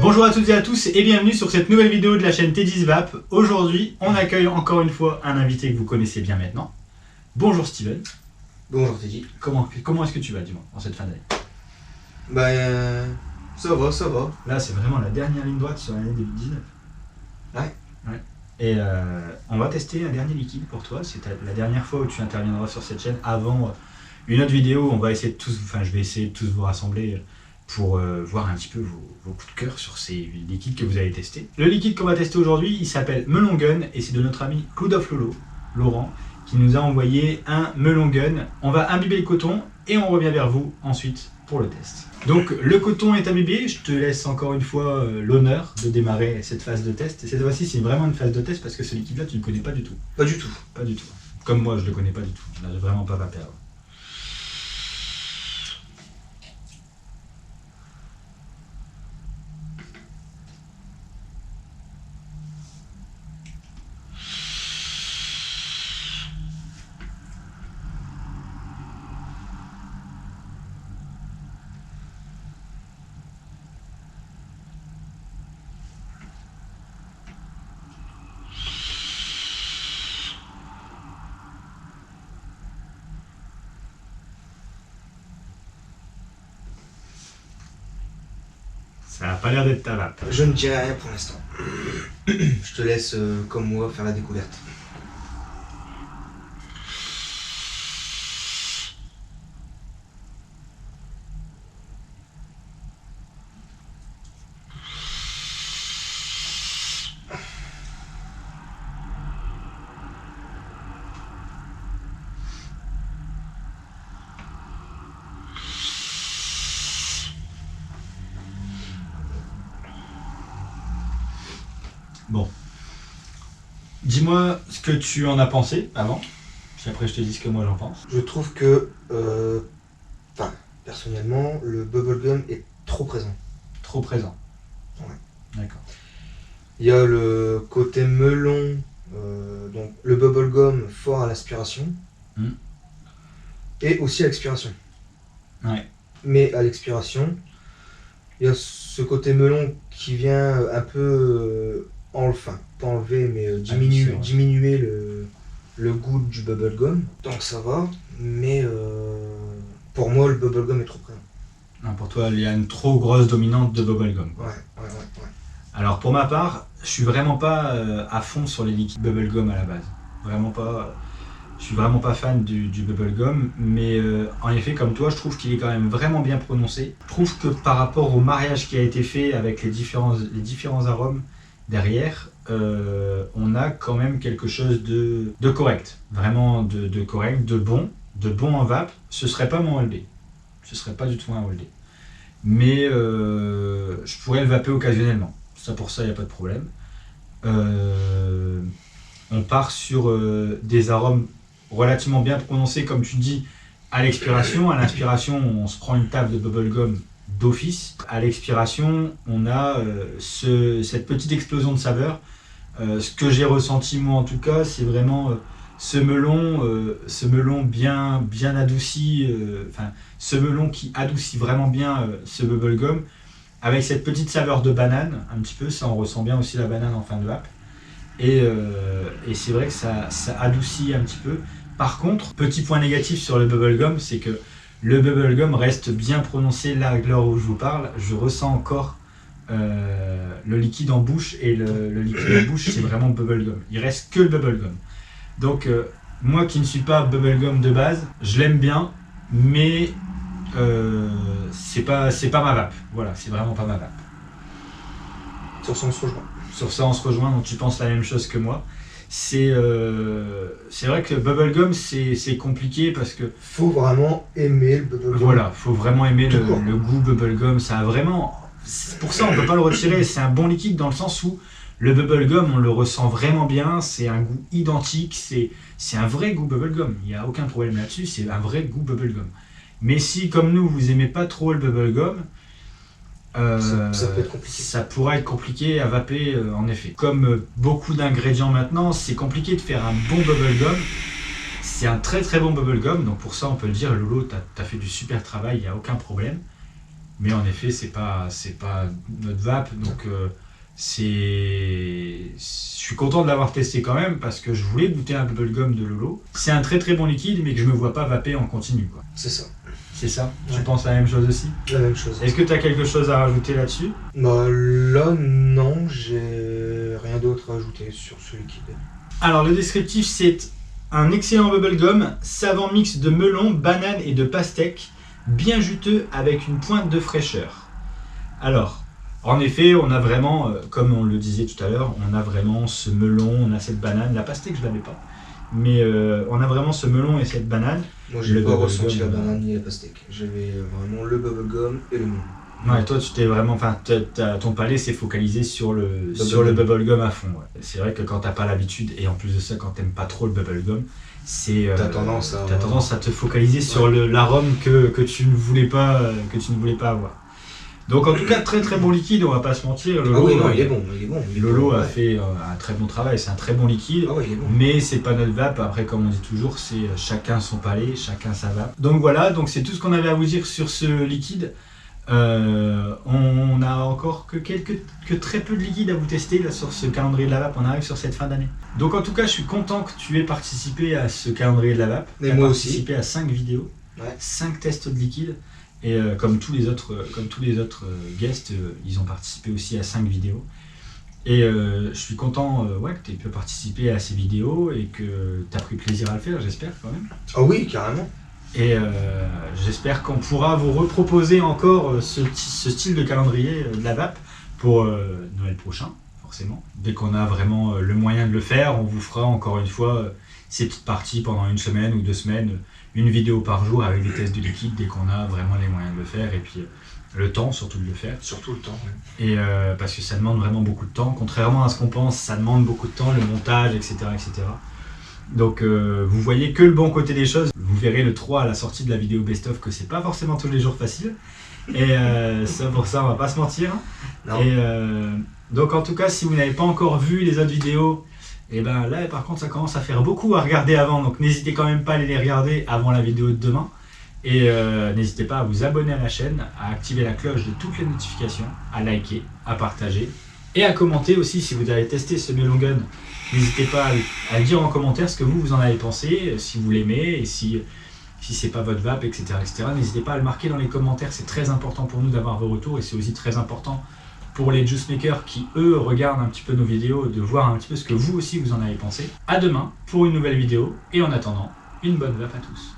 Bonjour à toutes et à tous et bienvenue sur cette nouvelle vidéo de la chaîne Teddy's Vape. Aujourd'hui, on accueille encore une fois un invité que vous connaissez bien maintenant. Bonjour Steven. Bonjour Teddy. Comment est-ce que tu vas, dis-moi, en cette fin d'année? Ça va, ça va. Là, c'est vraiment la dernière ligne droite sur l'année 2019. Ouais. Et on va tester un dernier liquide pour toi. C'est la dernière fois où tu interviendras sur cette chaîne avant une autre vidéo. On va essayer de je vais essayer de tous vous rassembler pour voir un petit peu vos coups de cœur sur ces liquides que vous avez testés. Le liquide qu'on va tester aujourd'hui, il s'appelle Melon Gun et c'est de notre ami Cloud of Lolo, Laurent, qui nous a envoyé un Melon Gun. On va imbiber le coton et on revient vers vous ensuite pour le test. Donc le coton est imbibé, je te laisse encore une fois l'honneur de démarrer cette phase de test. Et cette fois-ci, c'est vraiment une phase de test parce que ce liquide-là, tu ne le connais pas du tout. Pas du tout. Pas du tout. Comme moi, je ne le connais pas du tout. Je n'ai vraiment pas vapé avant. Ça n'a pas l'air d'être ta vape. Je ne dirai rien pour l'instant. Je te laisse, comme moi, faire la découverte. Bon. Dis-moi ce que tu en as pensé avant, puis après je te dis ce que moi j'en pense. Je trouve que, personnellement, le bubblegum est trop présent. Trop présent. Ouais. D'accord. Il y a le côté melon, donc le bubblegum fort à l'aspiration, et aussi à l'expiration. Ouais. Mais à l'expiration, il y a ce côté melon qui vient un peu pas enlever, mais diminuer le goût du bubblegum. Donc ça va, mais pour moi le bubblegum est trop présent. Non, pour toi, il y a une trop grosse dominante de bubblegum. Ouais. Alors pour ma part, je suis vraiment pas à fond sur les liquides bubblegum à la base. Vraiment pas. Je suis vraiment pas fan du bubblegum, mais en effet, comme toi, je trouve qu'il est quand même vraiment bien prononcé. Je trouve que par rapport au mariage qui a été fait avec les différents arômes derrière, on a quand même quelque chose de correct. Vraiment de correct, de bon en vape. Ce serait pas mon LD. Ce serait pas du tout un LD. Mais je pourrais le vaper occasionnellement. Ça, pour ça, il n'y a pas de problème. On part sur des arômes relativement bien prononcés, comme tu dis, à l'expiration. À l'inspiration, on se prend une table de bubblegum d'office. À l'expiration, on a cette petite explosion de saveur. Ce que j'ai ressenti, moi en tout cas, c'est vraiment ce melon bien adouci, ce melon qui adoucit vraiment bien ce bubblegum, avec cette petite saveur de banane, un petit peu, ça on ressent bien aussi la banane en fin de vape. Et c'est vrai que ça adoucit un petit peu. Par contre, petit point négatif sur le bubblegum, c'est que le bubblegum reste bien prononcé. Là, à l'heure où je vous parle, je ressens encore le liquide en bouche, et le liquide en bouche, c'est vraiment bubblegum. Il reste que le bubblegum. Donc, moi qui ne suis pas bubblegum de base, je l'aime bien, mais c'est pas ma vape. Voilà, c'est vraiment pas ma vape. Sur ça on se rejoint. Sur ça on se rejoint, donc tu penses la même chose que moi. C'est vrai que le bubblegum c'est compliqué parce que... Faut vraiment aimer le bubblegum. Voilà, faut vraiment aimer le goût bubblegum. Ça a vraiment... Pour ça on peut pas le retirer, c'est un bon liquide dans le sens où le bubblegum on le ressent vraiment bien, c'est un goût identique, c'est un vrai goût bubblegum. Il n'y a aucun problème là-dessus, c'est un vrai goût bubblegum. Mais si comme nous vous aimez pas trop le bubblegum, ça peut être compliqué. Ça pourrait être compliqué à vaper en effet. Comme beaucoup d'ingrédients maintenant, c'est compliqué de faire un bon bubblegum. C'est un très très bon bubblegum, donc pour ça on peut le dire, Lolo, t'as fait du super travail, il n'y a aucun problème. Mais en effet, c'est pas notre vape, donc je suis content de l'avoir testé quand même parce que je voulais goûter un bubblegum de Lolo. C'est un très très bon liquide, mais que je me vois pas vaper en continu, quoi. C'est ça. C'est ça. Ouais. Tu penses la même chose aussi? La même chose. Est-ce que tu as quelque chose à rajouter là-dessus? Bah là, non, j'ai rien d'autre à ajouter sur ce liquide. Alors le descriptif, c'est un excellent bubblegum, savant mix de melon, banane et de pastèque, bien juteux avec une pointe de fraîcheur. Alors, en effet, on a vraiment, comme on le disait tout à l'heure, on a vraiment ce melon, on a cette banane, la pastèque je l'avais pas, mais on a vraiment ce melon et cette banane. Moi j'ai Le pas bubblegum, ressenti la banane ni la pastèque. J'avais vraiment le bubblegum et le melon. Ouais, toi tu t'es vraiment, ton palais s'est focalisé sur le bubblegum à fond. Ouais. C'est vrai que quand t'as pas l'habitude, et en plus de ça quand t'aimes pas trop le bubblegum, t'as tendance à te focaliser sur l'arôme que tu ne voulais pas avoir. Donc en tout cas très très bon liquide, on va pas se mentir. Lolo, ah oui, non, il est bon. Lolo a fait un très bon travail, c'est un très bon liquide. Ah oui, il est bon. Mais c'est pas notre vape, après comme on dit toujours, c'est chacun son palais, chacun sa vape. Donc voilà, donc c'est tout ce qu'on avait à vous dire sur ce liquide. On a encore que très peu de liquide à vous tester là, sur ce calendrier de la vape, on arrive sur cette fin d'année. Donc en tout cas je suis content que tu aies participé à ce calendrier de la vape. Mais moi aussi. Participé à 5 vidéos, 5 tests de liquide. Et comme tous les autres guests, ils ont participé aussi à 5 vidéos. Et je suis content que tu aies pu participer à ces vidéos et que tu as pris plaisir à le faire, j'espère quand même. Ah oui, carrément. Et j'espère qu'on pourra vous reproposer encore ce style de calendrier de la vape pour Noël prochain, forcément. Dès qu'on a vraiment le moyen de le faire, on vous fera encore une fois ces petites parties pendant une semaine ou 2 semaines, une vidéo par jour avec des tests de liquide dès qu'on a vraiment les moyens de le faire et puis le temps surtout de le faire. Surtout le temps, oui. Et parce que ça demande vraiment beaucoup de temps. Contrairement à ce qu'on pense, ça demande beaucoup de temps, le montage, etc. etc. Donc vous voyez que le bon côté des choses. Vous verrez le 3 à la sortie de la vidéo best-of que c'est pas forcément tous les jours facile. Et pour ça, on va pas se mentir. Non. Et donc en tout cas, si vous n'avez pas encore vu les autres vidéos, et ben là par contre ça commence à faire beaucoup à regarder avant. Donc n'hésitez quand même pas à aller les regarder avant la vidéo de demain. Et n'hésitez pas à vous abonner à la chaîne, à activer la cloche de toutes les notifications, à liker, à partager et à commenter aussi si vous avez testé ce Melon Gun. N'hésitez pas à dire en commentaire ce que vous en avez pensé, si vous l'aimez et si c'est pas votre vape, etc. etc. N'hésitez pas à le marquer dans les commentaires, c'est très important pour nous d'avoir vos retours et c'est aussi très important pour les juice makers qui eux regardent un petit peu nos vidéos, de voir un petit peu ce que vous aussi vous en avez pensé. À demain pour une nouvelle vidéo et en attendant, une bonne vape à tous.